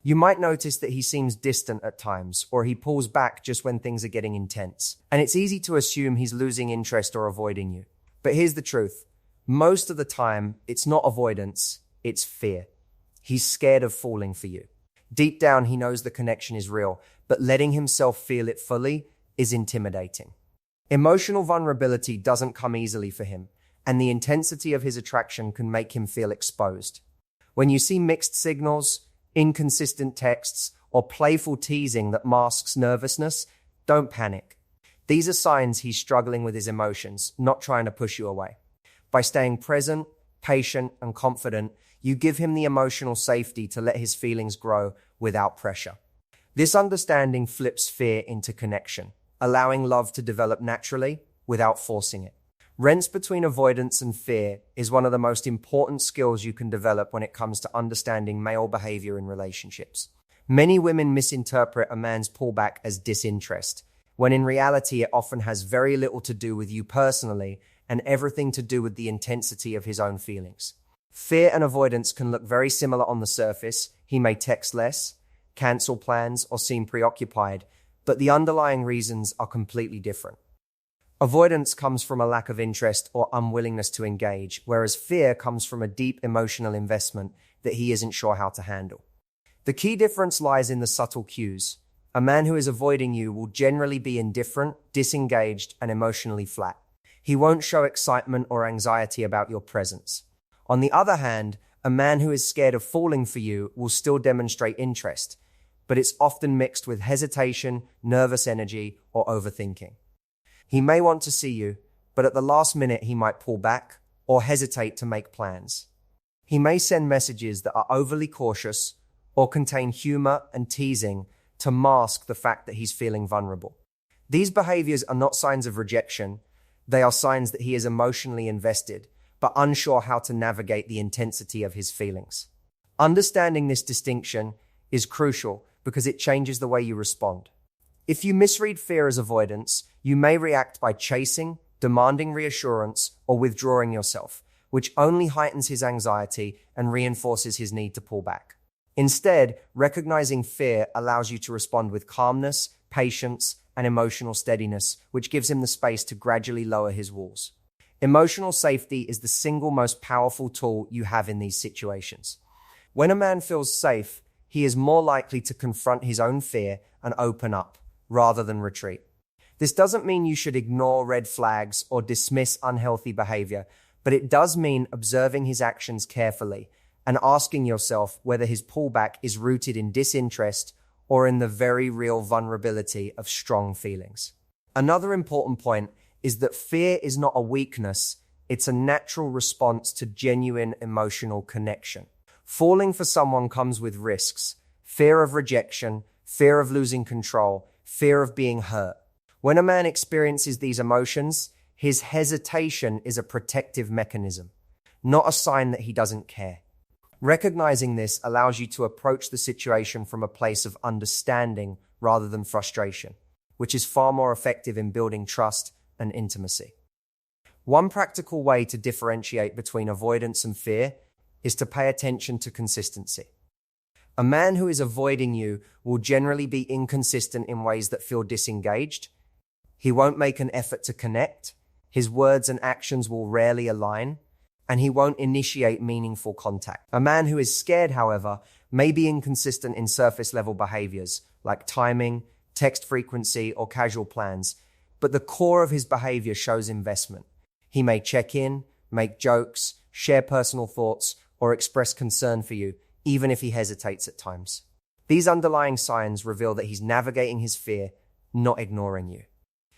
You might notice that he seems distant at times, or he pulls back just when things are getting intense. And it's easy to assume he's losing interest or avoiding you. But here's the truth. Most of the time, it's not avoidance, it's fear. He's scared of falling for you. Deep down, he knows the connection is real, but letting himself feel it fully is intimidating. Emotional vulnerability doesn't come easily for him, and the intensity of his attraction can make him feel exposed. When you see mixed signals, inconsistent texts, or playful teasing that masks nervousness, don't panic. These are signs he's struggling with his emotions, not trying to push you away. By staying present, patient, and confident, you give him the emotional safety to let his feelings grow without pressure. This understanding flips fear into connection, allowing love to develop naturally without forcing it. Rents between avoidance and fear is one of the most important skills you can develop when it comes to understanding male behavior in relationships. Many women misinterpret a man's pullback as disinterest, when in reality it often has very little to do with you personally and everything to do with the intensity of his own feelings. Fear and avoidance can look very similar on the surface. He may text less, cancel plans, or seem preoccupied, but the underlying reasons are completely different. Avoidance comes from a lack of interest or unwillingness to engage, whereas fear comes from a deep emotional investment that he isn't sure how to handle. The key difference lies in the subtle cues. A man who is avoiding you will generally be indifferent, disengaged, and emotionally flat. He won't show excitement or anxiety about your presence. On the other hand, a man who is scared of falling for you will still demonstrate interest, but it's often mixed with hesitation, nervous energy, or overthinking. He may want to see you, but at the last minute he might pull back or hesitate to make plans. He may send messages that are overly cautious or contain humor and teasing to mask the fact that he's feeling vulnerable. These behaviors are not signs of rejection. They are signs that he is emotionally invested, but unsure how to navigate the intensity of his feelings. Understanding this distinction is crucial because it changes the way you respond. If you misread fear as avoidance, you may react by chasing, demanding reassurance, or withdrawing yourself, which only heightens his anxiety and reinforces his need to pull back. Instead, recognizing fear allows you to respond with calmness, patience, and emotional steadiness, which gives him the space to gradually lower his walls. Emotional safety is the single most powerful tool you have in these situations. When a man feels safe, he is more likely to confront his own fear and open up, rather than retreat. This doesn't mean you should ignore red flags or dismiss unhealthy behavior, but it does mean observing his actions carefully and asking yourself whether his pullback is rooted in disinterest or in the very real vulnerability of strong feelings. Another important point is that fear is not a weakness, it's a natural response to genuine emotional connection. Falling for someone comes with risks: fear of rejection, fear of losing control, fear of being hurt. When a man experiences these emotions, his hesitation is a protective mechanism, not a sign that he doesn't care. Recognizing this allows you to approach the situation from a place of understanding rather than frustration, which is far more effective in building trust and intimacy. One practical way to differentiate between avoidance and fear is to pay attention to consistency. A man who is avoiding you will generally be inconsistent in ways that feel disengaged. He won't make an effort to connect. His words and actions will rarely align, and he won't initiate meaningful contact. A man who is scared, however, may be inconsistent in surface-level behaviors like timing, text frequency, or casual plans, but the core of his behavior shows investment. He may check in, make jokes, share personal thoughts, or express concern for you, even if he hesitates at times. These underlying signs reveal that he's navigating his fear, not ignoring you.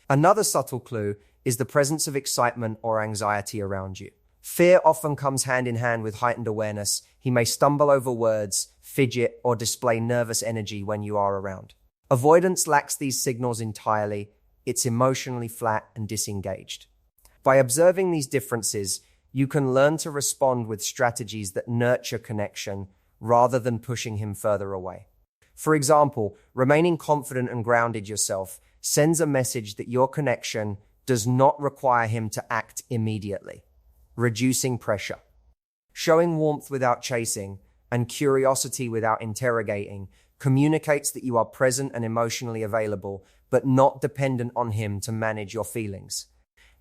Another subtle clue is the presence of excitement or anxiety around you. Fear often comes hand in hand with heightened awareness. He may stumble over words, fidget, or display nervous energy when you are around. Avoidance lacks these signals entirely. It's emotionally flat and disengaged. By observing these differences, you can learn to respond with strategies that nurture connection rather than pushing him further away. For example, remaining confident and grounded yourself sends a message that your connection does not require him to act immediately, reducing pressure. Showing warmth without chasing and curiosity without interrogating communicates that you are present and emotionally available, but not dependent on him to manage your feelings.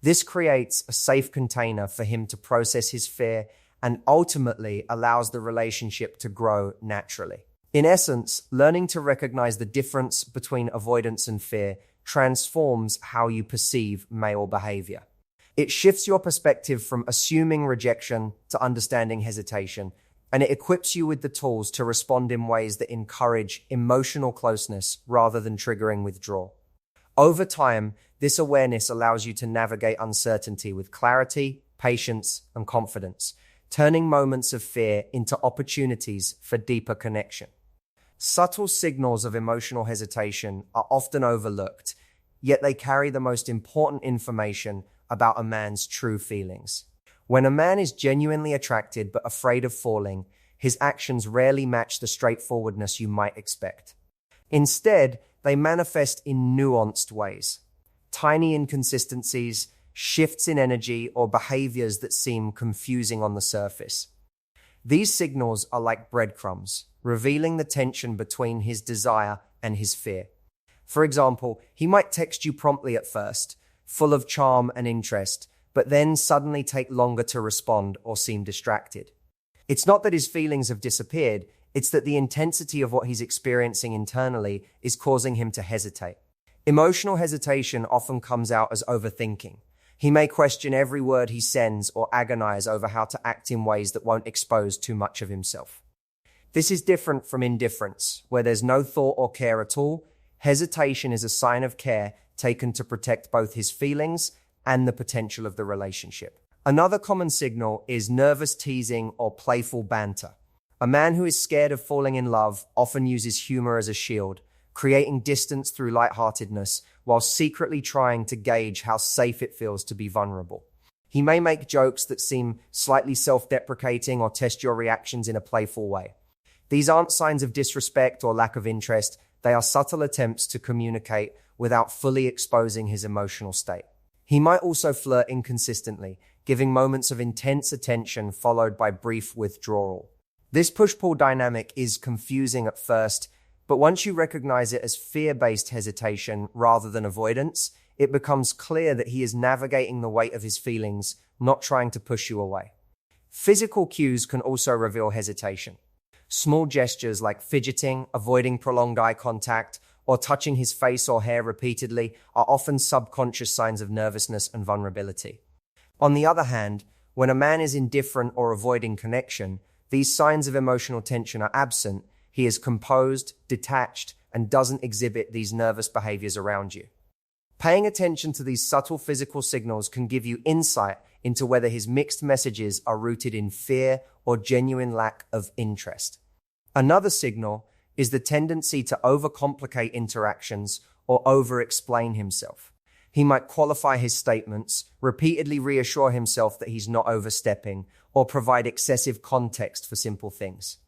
This creates a safe container for him to process his fear and ultimately allows the relationship to grow naturally. In essence, learning to recognize the difference between avoidance and fear transforms how you perceive male behavior. It shifts your perspective from assuming rejection to understanding hesitation, and it equips you with the tools to respond in ways that encourage emotional closeness rather than triggering withdrawal. Over time, this awareness allows you to navigate uncertainty with clarity, patience, and confidence, turning moments of fear into opportunities for deeper connection. Subtle signals of emotional hesitation are often overlooked, yet they carry the most important information about a man's true feelings. When a man is genuinely attracted but afraid of falling, his actions rarely match the straightforwardness you might expect. Instead, they manifest in nuanced ways. Tiny inconsistencies, shifts in energy, or behaviors that seem confusing on the surface. These signals are like breadcrumbs, revealing the tension between his desire and his fear. For example, he might text you promptly at first, full of charm and interest, but then suddenly take longer to respond or seem distracted. It's not that his feelings have disappeared, it's that the intensity of what he's experiencing internally is causing him to hesitate. Emotional hesitation often comes out as overthinking. He may question every word he sends or agonize over how to act in ways that won't expose too much of himself. This is different from indifference, where there's no thought or care at all. Hesitation is a sign of care taken to protect both his feelings and the potential of the relationship. Another common signal is nervous teasing or playful banter. A man who is scared of falling in love often uses humor as a shield, creating distance through lightheartedness while secretly trying to gauge how safe it feels to be vulnerable. He may make jokes that seem slightly self-deprecating or test your reactions in a playful way. These aren't signs of disrespect or lack of interest. They are subtle attempts to communicate without fully exposing his emotional state. He might also flirt inconsistently, giving moments of intense attention followed by brief withdrawal. This push-pull dynamic is confusing at first, but once you recognize it as fear-based hesitation rather than avoidance, it becomes clear that he is navigating the weight of his feelings, not trying to push you away. Physical cues can also reveal hesitation. Small gestures like fidgeting, avoiding prolonged eye contact, or touching his face or hair repeatedly are often subconscious signs of nervousness and vulnerability. On the other hand, when a man is indifferent or avoiding connection, these signs of emotional tension are absent. He is composed, detached, and doesn't exhibit these nervous behaviors around you. Paying attention to these subtle physical signals can give you insight into whether his mixed messages are rooted in fear or genuine lack of interest. Another signal is the tendency to overcomplicate interactions or over-explain himself. He might qualify his statements, repeatedly reassure himself that he's not overstepping, or provide excessive context for simple things.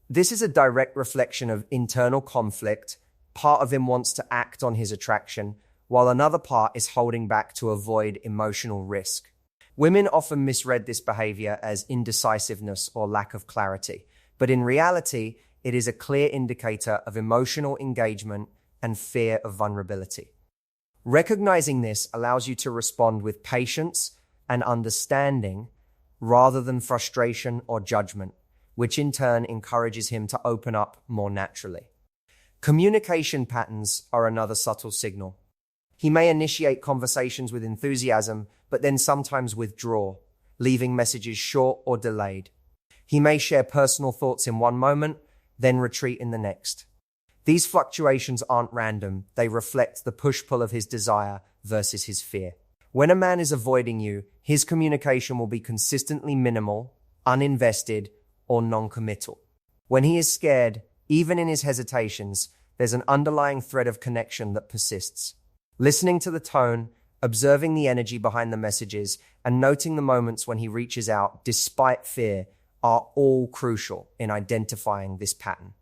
This is a direct reflection of internal conflict. Part of him wants to act on his attraction, while another part is holding back to avoid emotional risk. Women often misread this behavior as indecisiveness or lack of clarity, but in reality, it is a clear indicator of emotional engagement and fear of vulnerability. Recognizing this allows you to respond with patience and understanding rather than frustration or judgment, which in turn encourages him to open up more naturally. Communication patterns are another subtle signal. He may initiate conversations with enthusiasm, but then sometimes withdraw, leaving messages short or delayed. He may share personal thoughts in one moment, then retreat in the next. These fluctuations aren't random. They reflect the push-pull of his desire versus his fear. When a man is avoiding you, his communication will be consistently minimal, uninvested, or non-committal. When he is scared, even in his hesitations, there's an underlying thread of connection that persists. Listening to the tone, observing the energy behind the messages, and noting the moments when he reaches out despite fear are all crucial in identifying this pattern.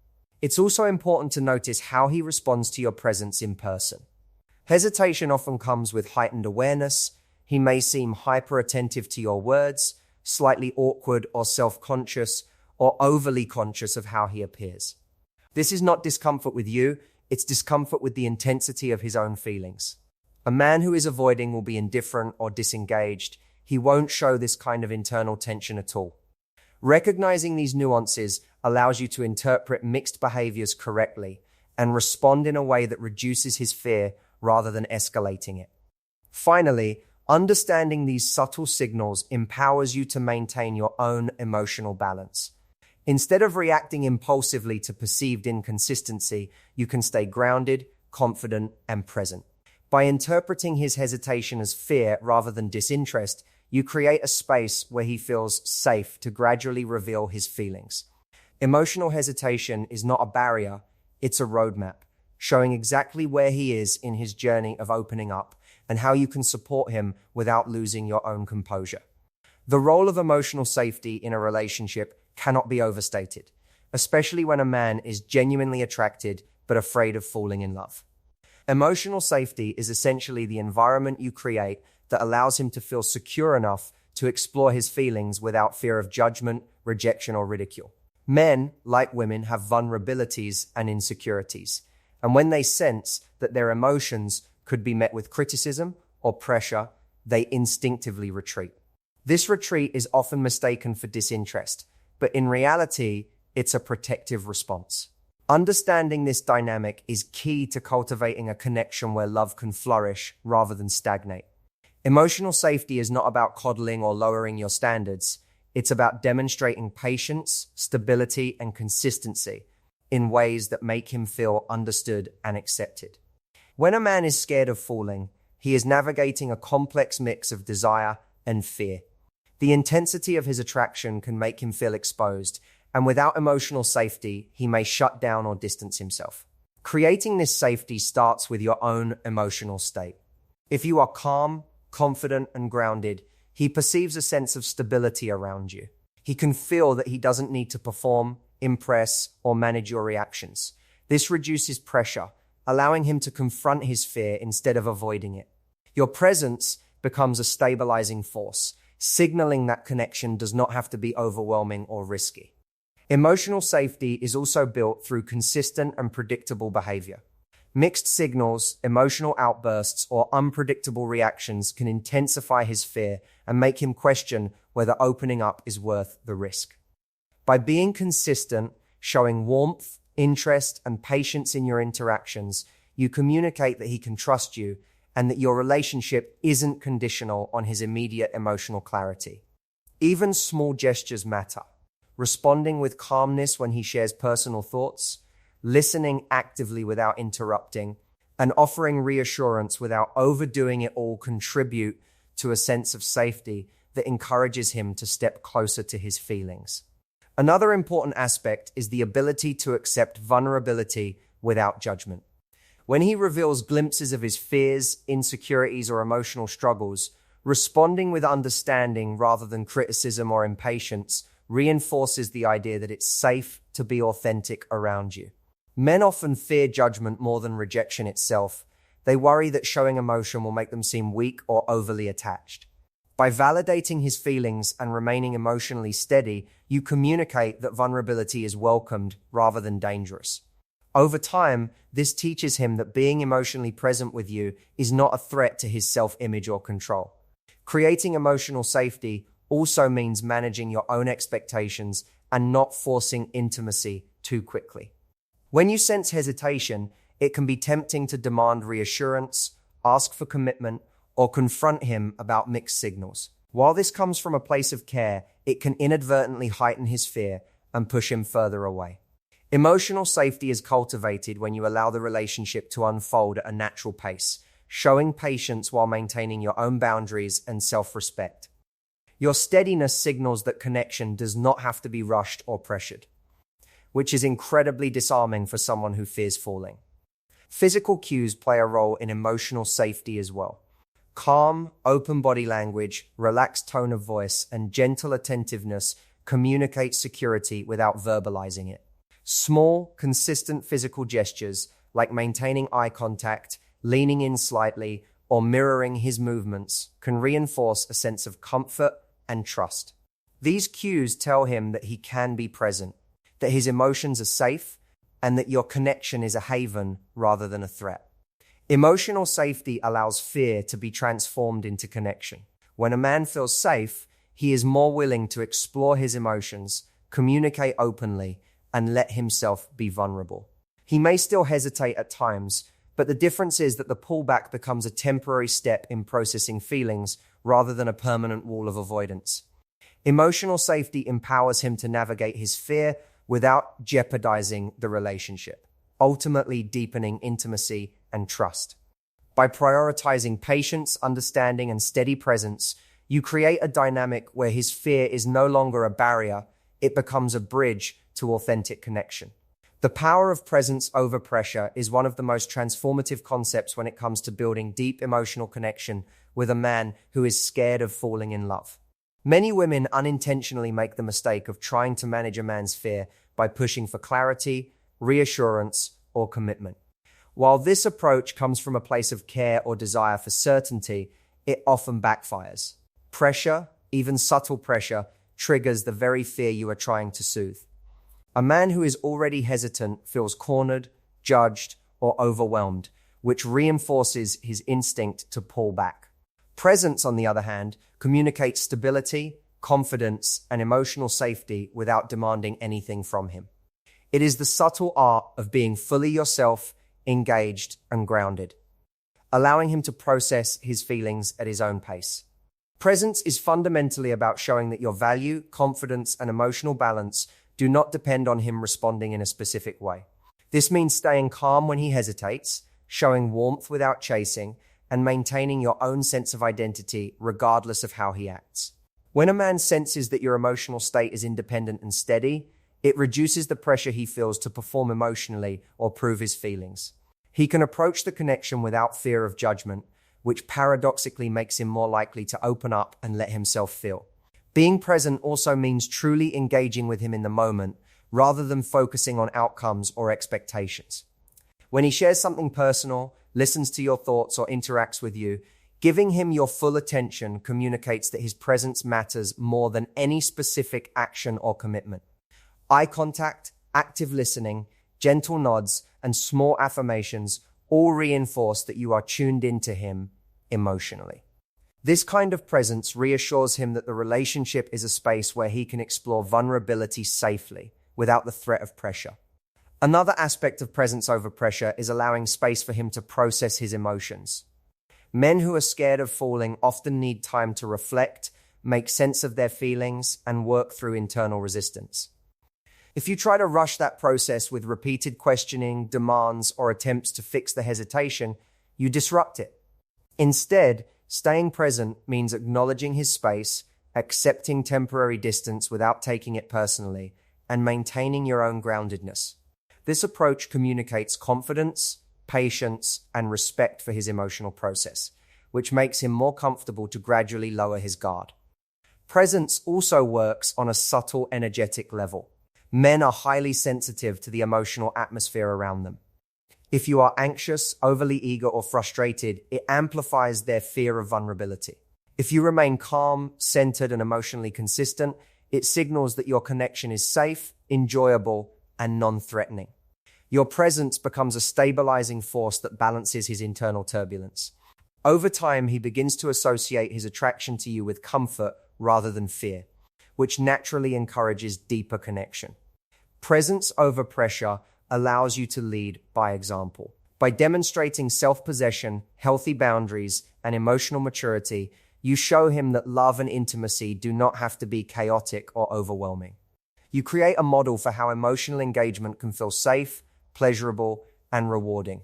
It's also important to notice how he responds to your presence in person. Hesitation often comes with heightened awareness. He may seem hyper-attentive to your words, slightly awkward or self-conscious, or overly conscious of how he appears. This is not discomfort with you, it's discomfort with the intensity of his own feelings. A man who is avoiding will be indifferent or disengaged. He won't show this kind of internal tension at all. Recognizing these nuances allows you to interpret mixed behaviors correctly and respond in a way that reduces his fear rather than escalating it. Finally, understanding these subtle signals empowers you to maintain your own emotional balance. Instead of reacting impulsively to perceived inconsistency, you can stay grounded, confident, and present. By interpreting his hesitation as fear rather than disinterest, you create a space where he feels safe to gradually reveal his feelings. Emotional hesitation is not a barrier, it's a roadmap, showing exactly where he is in his journey of opening up and how you can support him without losing your own composure. The role of emotional safety in a relationship cannot be overstated, especially when a man is genuinely attracted but afraid of falling in love. Emotional safety is essentially the environment you create that allows him to feel secure enough to explore his feelings without fear of judgment, rejection, or ridicule. Men, like women, have vulnerabilities and insecurities, and when they sense that their emotions could be met with criticism or pressure, they instinctively retreat. This retreat is often mistaken for disinterest, but in reality, it's a protective response. Understanding this dynamic is key to cultivating a connection where love can flourish rather than stagnate. Emotional safety is not about coddling or lowering your standards. It's about demonstrating patience, stability, and consistency in ways that make him feel understood and accepted. When a man is scared of falling, he is navigating a complex mix of desire and fear. The intensity of his attraction can make him feel exposed, and without emotional safety, he may shut down or distance himself. Creating this safety starts with your own emotional state. If you are calm, confident, and grounded, he perceives a sense of stability around you. He can feel that he doesn't need to perform, impress, or manage your reactions. This reduces pressure, allowing him to confront his fear instead of avoiding it. Your presence becomes a stabilizing force, signaling that connection does not have to be overwhelming or risky. Emotional safety is also built through consistent and predictable behavior. Mixed signals, emotional outbursts, or unpredictable reactions can intensify his fear and make him question whether opening up is worth the risk. By being consistent, showing warmth, interest, and patience in your interactions, you communicate that he can trust you and that your relationship isn't conditional on his immediate emotional clarity. Even small gestures matter. Responding with calmness when he shares personal thoughts, listening actively without interrupting, and offering reassurance without overdoing it all contribute to a sense of safety that encourages him to step closer to his feelings. Another important aspect is the ability to accept vulnerability without judgment. When he reveals glimpses of his fears, insecurities, or emotional struggles, responding with understanding rather than criticism or impatience reinforces the idea that it's safe to be authentic around you. Men often fear judgment more than rejection itself. They worry that showing emotion will make them seem weak or overly attached. By validating his feelings and remaining emotionally steady, you communicate that vulnerability is welcomed rather than dangerous. Over time, this teaches him that being emotionally present with you is not a threat to his self-image or control. Creating emotional safety also means managing your own expectations and not forcing intimacy too quickly. When you sense hesitation, it can be tempting to demand reassurance, ask for commitment, or confront him about mixed signals. While this comes from a place of care, it can inadvertently heighten his fear and push him further away. Emotional safety is cultivated when you allow the relationship to unfold at a natural pace, showing patience while maintaining your own boundaries and self-respect. Your steadiness signals that connection does not have to be rushed or pressured, which is incredibly disarming for someone who fears falling. Physical cues play a role in emotional safety as well. Calm, open body language, relaxed tone of voice, and gentle attentiveness communicate security without verbalizing it. Small, consistent physical gestures, like maintaining eye contact, leaning in slightly, or mirroring his movements, can reinforce a sense of comfort and trust. These cues tell him that he can be present, that his emotions are safe, and that your connection is a haven rather than a threat. Emotional safety allows fear to be transformed into connection. When a man feels safe, he is more willing to explore his emotions, communicate openly, and let himself be vulnerable. He may still hesitate at times, but the difference is that the pullback becomes a temporary step in processing feelings rather than a permanent wall of avoidance. Emotional safety empowers him to navigate his fear without jeopardizing the relationship, ultimately deepening intimacy and trust. By prioritizing patience, understanding, and steady presence, you create a dynamic where his fear is no longer a barrier, it becomes a bridge to authentic connection. The power of presence over pressure is one of the most transformative concepts when it comes to building deep emotional connection with a man who is scared of falling in love. Many women unintentionally make the mistake of trying to manage a man's fear by pushing for clarity, reassurance, or commitment. While this approach comes from a place of care or desire for certainty, it often backfires. Pressure, even subtle pressure, triggers the very fear you are trying to soothe. A man who is already hesitant feels cornered, judged, or overwhelmed, which reinforces his instinct to pull back. Presence, on the other hand, communicates stability, confidence, and emotional safety without demanding anything from him. It is the subtle art of being fully yourself, engaged, and grounded, allowing him to process his feelings at his own pace. Presence is fundamentally about showing that your value, confidence, and emotional balance do not depend on him responding in a specific way. This means staying calm when he hesitates, showing warmth without chasing, and maintaining your own sense of identity regardless of how he acts. When a man senses that your emotional state is independent and steady, it reduces the pressure he feels to perform emotionally or prove his feelings. He can approach the connection without fear of judgment, which paradoxically makes him more likely to open up and let himself feel. Being present also means truly engaging with him in the moment, rather than focusing on outcomes or expectations. When he shares something personal, listens to your thoughts, or interacts with you, giving him your full attention communicates that his presence matters more than any specific action or commitment. Eye contact, active listening, gentle nods, and small affirmations all reinforce that you are tuned into him emotionally. This kind of presence reassures him that the relationship is a space where he can explore vulnerability safely, without the threat of pressure. Another aspect of presence over pressure is allowing space for him to process his emotions. Men who are scared of falling often need time to reflect, make sense of their feelings, and work through internal resistance. If you try to rush that process with repeated questioning, demands, or attempts to fix the hesitation, you disrupt it. Instead, staying present means acknowledging his space, accepting temporary distance without taking it personally, and maintaining your own groundedness. This approach communicates confidence, patience, and respect for his emotional process, which makes him more comfortable to gradually lower his guard. Presence also works on a subtle energetic level. Men are highly sensitive to the emotional atmosphere around them. If you are anxious, overly eager, or frustrated, it amplifies their fear of vulnerability. If you remain calm, centered, and emotionally consistent, it signals that your connection is safe, enjoyable, and non-threatening. Your presence becomes a stabilizing force that balances his internal turbulence. Over time, he begins to associate his attraction to you with comfort rather than fear, which naturally encourages deeper connection. Presence over pressure allows you to lead by example. By demonstrating self-possession, healthy boundaries, and emotional maturity, you show him that love and intimacy do not have to be chaotic or overwhelming. You create a model for how emotional engagement can feel safe, pleasurable, and rewarding.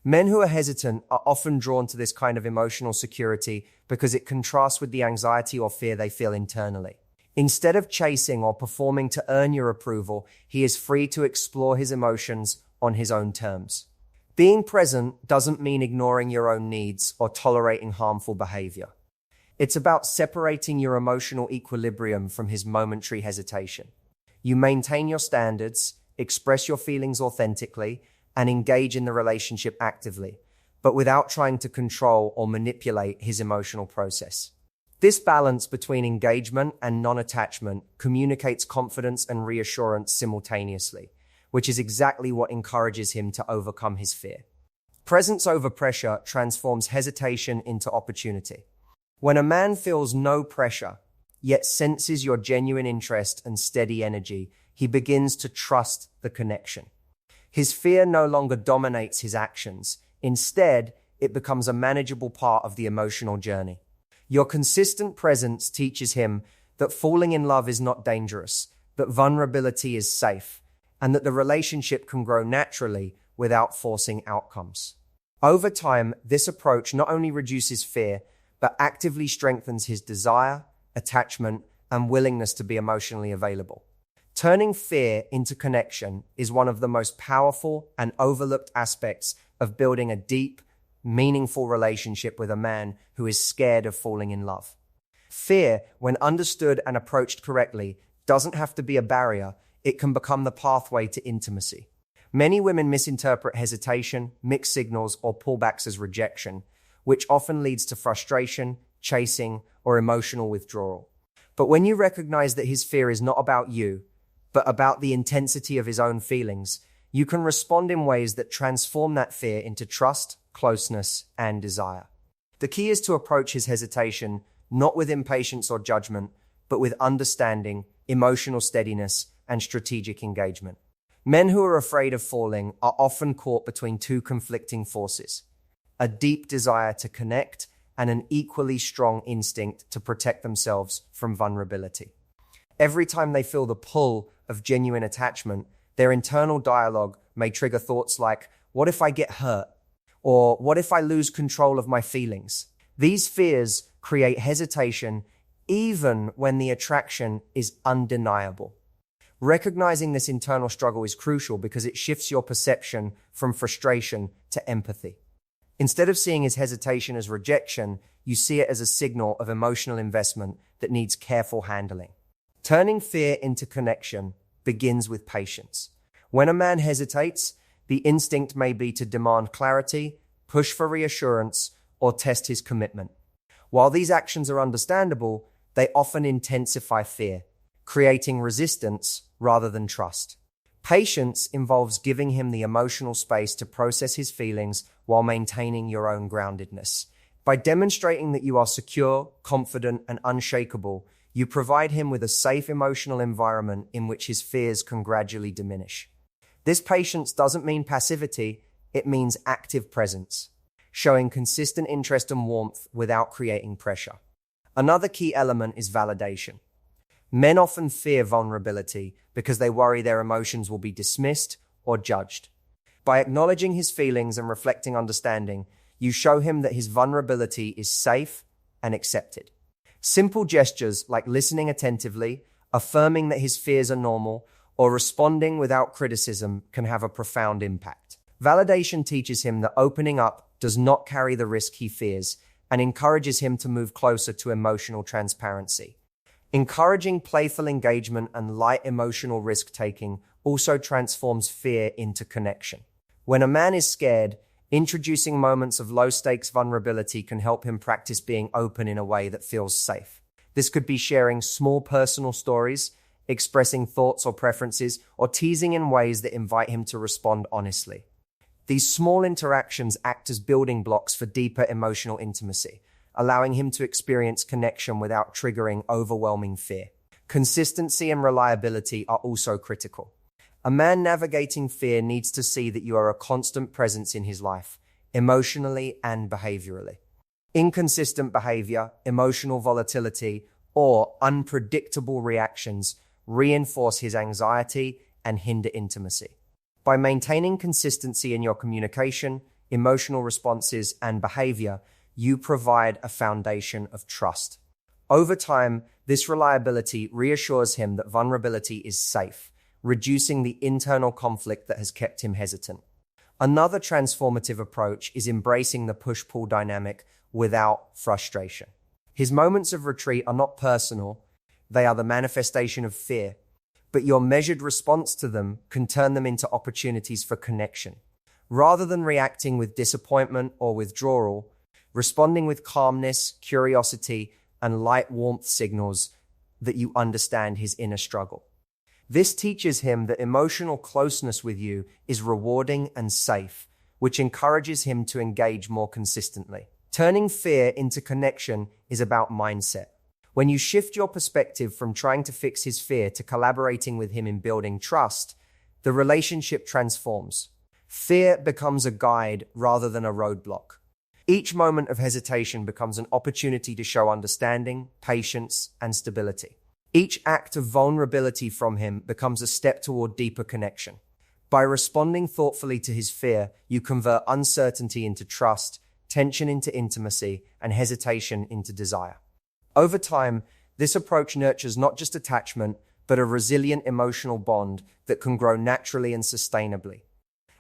Men who are hesitant are often drawn to this kind of emotional security because it contrasts with the anxiety or fear they feel internally. Instead of chasing or performing to earn your approval, he is free to explore his emotions on his own terms. Being present doesn't mean ignoring your own needs or tolerating harmful behavior. It's about separating your emotional equilibrium from his momentary hesitation. You maintain your standards, express your feelings authentically, and engage in the relationship actively, but without trying to control or manipulate his emotional process. This balance between engagement and non-attachment communicates confidence and reassurance simultaneously, which is exactly what encourages him to overcome his fear. Presence over pressure transforms hesitation into opportunity. When a man feels no pressure, yet senses your genuine interest and steady energy, he begins to trust the connection. His fear no longer dominates his actions. Instead, it becomes a manageable part of the emotional journey. Your consistent presence teaches him that falling in love is not dangerous, that vulnerability is safe, and that the relationship can grow naturally without forcing outcomes. Over time, this approach not only reduces fear, but actively strengthens his desire, attachment, and willingness to be emotionally available. Turning fear into connection is one of the most powerful and overlooked aspects of building a deep, meaningful relationship with a man who is scared of falling in love. Fear, when understood and approached correctly, doesn't have to be a barrier. It can become the pathway to intimacy. Many women misinterpret hesitation, mixed signals, or pullbacks as rejection, which often leads to frustration, chasing, or emotional withdrawal. But when you recognize that his fear is not about you, but about the intensity of his own feelings, you can respond in ways that transform that fear into trust, closeness, and desire. The key is to approach his hesitation not with impatience or judgment, but with understanding, emotional steadiness, and strategic engagement. Men who are afraid of falling are often caught between two conflicting forces: a deep desire to connect and an equally strong instinct to protect themselves from vulnerability. Every time they feel the pull of genuine attachment, their internal dialogue may trigger thoughts like, "What if I get hurt?" Or "What if I lose control of my feelings?" These fears create hesitation even when the attraction is undeniable. Recognizing this internal struggle is crucial because it shifts your perception from frustration to empathy. Instead of seeing his hesitation as rejection, you see it as a signal of emotional investment that needs careful handling. Turning fear into connection begins with patience. When a man hesitates, the instinct may be to demand clarity, push for reassurance, or test his commitment. While these actions are understandable, they often intensify fear, creating resistance rather than trust. Patience involves giving him the emotional space to process his feelings while maintaining your own groundedness. By demonstrating that you are secure, confident, and unshakable, you provide him with a safe emotional environment in which his fears can gradually diminish. This patience doesn't mean passivity, it means active presence, showing consistent interest and warmth without creating pressure. Another key element is validation. Men often fear vulnerability because they worry their emotions will be dismissed or judged. By acknowledging his feelings and reflecting understanding, you show him that his vulnerability is safe and accepted. Simple gestures like listening attentively, affirming that his fears are normal, or responding without criticism can have a profound impact. Validation teaches him that opening up does not carry the risk he fears and encourages him to move closer to emotional transparency. Encouraging playful engagement and light emotional risk-taking also transforms fear into connection. When a man is scared, introducing moments of low-stakes vulnerability can help him practice being open in a way that feels safe. This could be sharing small personal stories, expressing thoughts or preferences, or teasing in ways that invite him to respond honestly. These small interactions act as building blocks for deeper emotional intimacy, allowing him to experience connection without triggering overwhelming fear. Consistency and reliability are also critical. A man navigating fear needs to see that you are a constant presence in his life, emotionally and behaviorally. Inconsistent behavior, emotional volatility, or unpredictable reactions reinforce his anxiety and hinder intimacy. By maintaining consistency in your communication, emotional responses, and behavior, you provide a foundation of trust. Over time, this reliability reassures him that vulnerability is safe, reducing the internal conflict that has kept him hesitant. Another transformative approach is embracing the push-pull dynamic without frustration. His moments of retreat are not personal, they are the manifestation of fear, but your measured response to them can turn them into opportunities for connection. Rather than reacting with disappointment or withdrawal, responding with calmness, curiosity, and light warmth signals that you understand his inner struggle. This teaches him that emotional closeness with you is rewarding and safe, which encourages him to engage more consistently. Turning fear into connection is about mindset. When you shift your perspective from trying to fix his fear to collaborating with him in building trust, the relationship transforms. Fear becomes a guide rather than a roadblock. Each moment of hesitation becomes an opportunity to show understanding, patience, and stability. Each act of vulnerability from him becomes a step toward deeper connection. By responding thoughtfully to his fear, you convert uncertainty into trust, tension into intimacy, and hesitation into desire. Over time, this approach nurtures not just attachment, but a resilient emotional bond that can grow naturally and sustainably,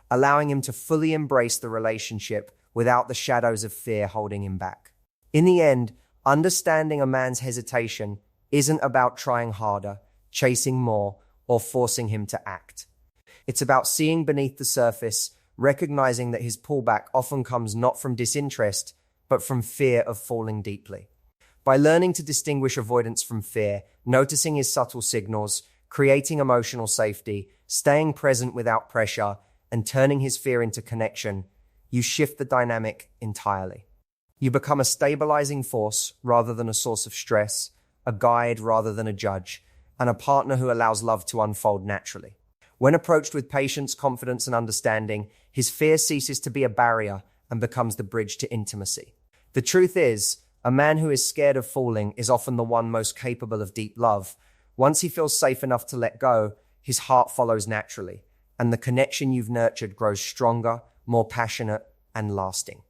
allowing him to fully embrace the relationship without the shadows of fear holding him back. In the end, understanding a man's hesitation isn't about trying harder, chasing more, or forcing him to act. It's about seeing beneath the surface, recognizing that his pullback often comes not from disinterest, but from fear of falling deeply. By learning to distinguish avoidance from fear, noticing his subtle signals, creating emotional safety, staying present without pressure, and turning his fear into connection, you shift the dynamic entirely. You become a stabilizing force rather than a source of stress, a guide rather than a judge, and a partner who allows love to unfold naturally. When approached with patience, confidence, and understanding, his fear ceases to be a barrier and becomes the bridge to intimacy. The truth is, a man who is scared of falling is often the one most capable of deep love. Once he feels safe enough to let go, his heart follows naturally, and the connection you've nurtured grows stronger, more passionate, and lasting.